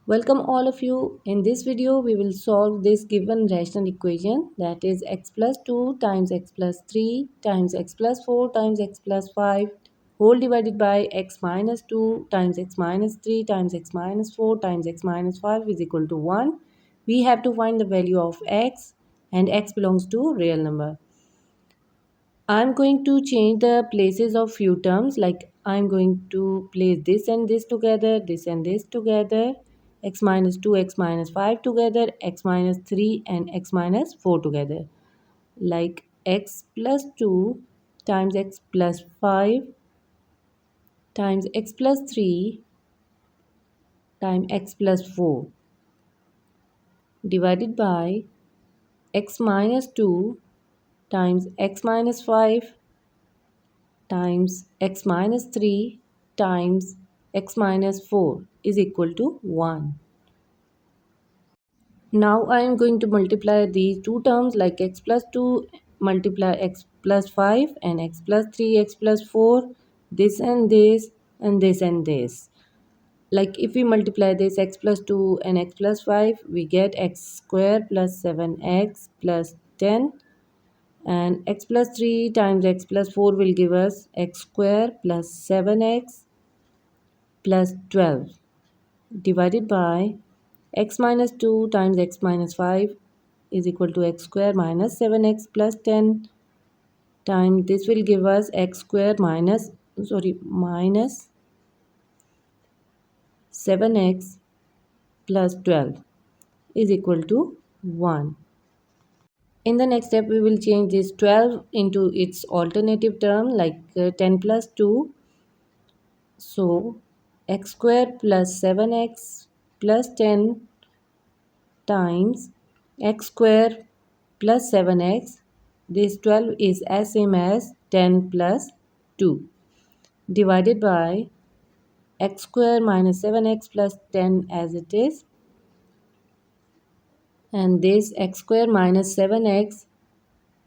Welcome all of you. In this video, we will solve this given rational equation, that is x plus 2 times x plus 3 times x plus 4 times x plus 5 whole divided by x minus 2 times x minus 3 times x minus 4 times x minus 5 is equal to 1. We have to find the value of x, and x belongs to real number. I'm going to change the places of few terms, like I'm going to place this and this together, this and this together, x minus 2, x minus 5 together, x minus 3 and x minus 4 together. Like x plus 2 times x plus 5 times x plus 3 times x plus 4 divided by x minus 2 times x minus 5 times x minus 3 times x minus 4 is equal to 1. Now I am going to multiply these two terms, like x plus 2 multiply x plus 5 and x plus 3 x plus 4, this and this and this and this. Like if we multiply this x plus 2 and x plus 5, we get x square plus 7x plus 10, and x plus 3 times x plus 4 will give us x square plus 7x plus 12 divided by x minus 2 times x minus 5 is equal to x square minus 7x plus 10 times this will give us x square minus 7x plus 12 is equal to 1. In the next step, we will change this 12 into its alternative term, like 10 plus 2. So x square plus 7x plus 10 times x square plus 7x. This 12 is as same as 10 plus 2 divided by x square minus 7x plus 10 as it is, and this x square minus 7x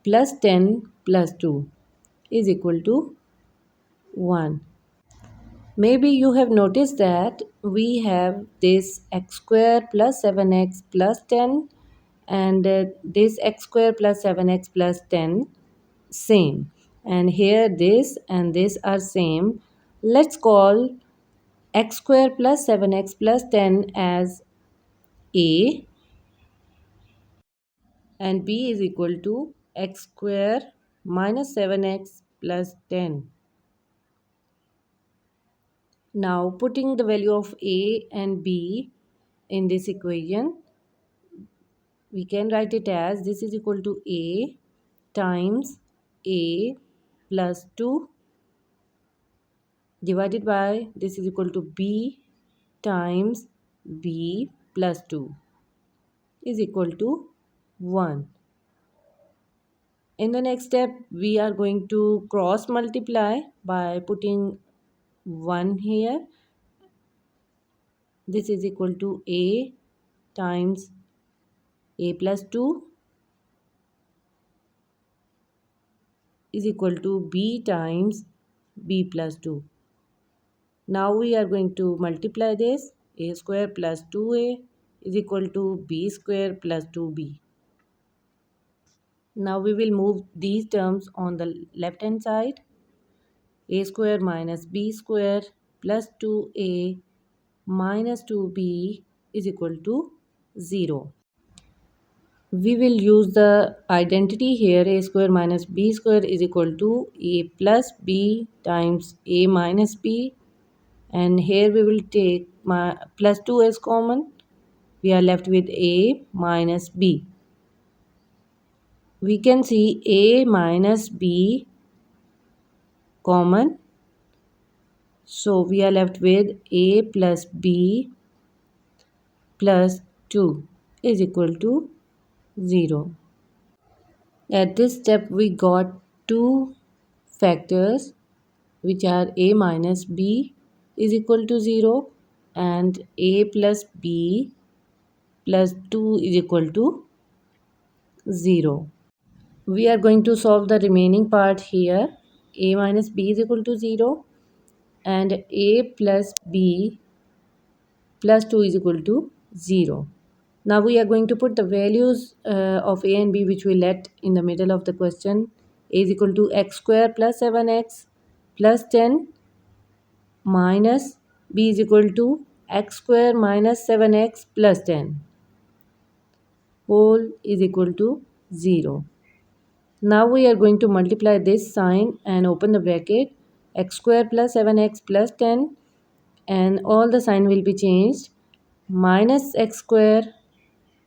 plus 10 plus 2 is equal to 1. Maybe you have noticed that we have this x square plus 7x plus 10 and this x square plus 7x plus 10 same, and here this and this are same. Let's call x square plus 7x plus 10 as a, and b is equal to x square minus 7x plus 10. Now putting the value of a and b in this equation, we can write it as this is equal to a times a plus 2 divided by this is equal to b times b plus 2 is equal to 1. In the next step, we are going to cross multiply by putting 1 here. This is equal to a times a plus 2 is equal to b times b plus 2. Now we are going to multiply this. A square plus 2a is equal to b square plus 2b. Now we will move these terms on the left hand side. A square minus b square plus 2a minus 2b is equal to 0. We will use the identity here. A square minus b square is equal to a plus b times a minus b, and here we will take my plus 2 as common. We are left with a minus b. We can see a minus b common, so we are left with a plus b plus 2 is equal to 0. At this step we got two factors, which are a minus b is equal to 0 and a plus b plus 2 is equal to 0. We are going to solve the remaining part here. A minus b is equal to 0 and a plus b plus 2 is equal to 0. Now we are going to put the values of a and b which we let in the middle of the question. A is equal to x square plus 7x plus 10 minus b is equal to x square minus 7x plus 10 whole is equal to 0. Now we are going to multiply this sign and open the bracket. X square plus 7x plus 10, and all the sign will be changed. Minus x square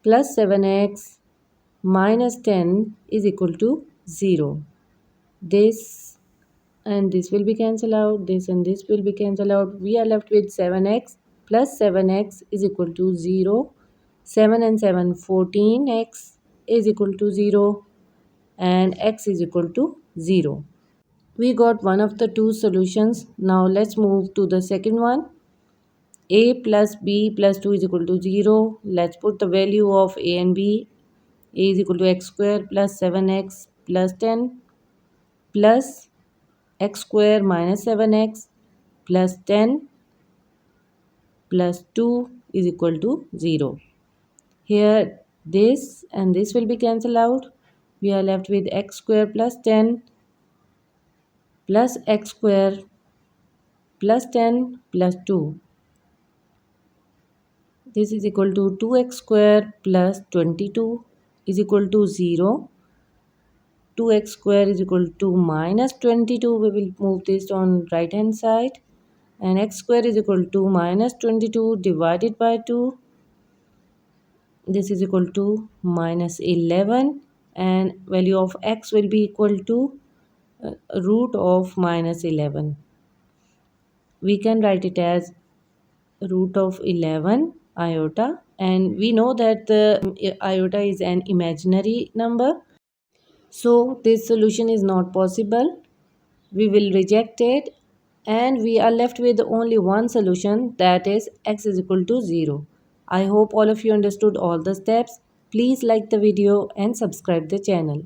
plus 7x minus 10 is equal to 0. This and this will be cancelled out. This and this will be cancelled out. We are left with 7x plus 7x is equal to 0. 7 and 7 14x is equal to 0 and x is equal to 0. We got one of the two solutions. Now let's move to the second one. A plus b plus 2 is equal to 0. Let's put the value of a and b. A is equal to x square plus 7x plus 10 plus x square minus 7x plus 10 plus 2 is equal to 0. Here this and this will be cancelled out. We are left with x square plus 10 plus x square plus 10 plus 2. This is equal to 2x square plus 22 is equal to 0. 2x square is equal to minus 22. We will move this on right hand side. And x square is equal to minus 22 divided by 2. This is equal to minus 11. And value of x will be equal to root of minus 11. We can write it as root of 11 iota, and we know that the iota is an imaginary number, so this solution is not possible. We will reject it and we are left with only one solution, that is x is equal to 0. I hope all of you understood all the steps. Please like the video and subscribe the channel.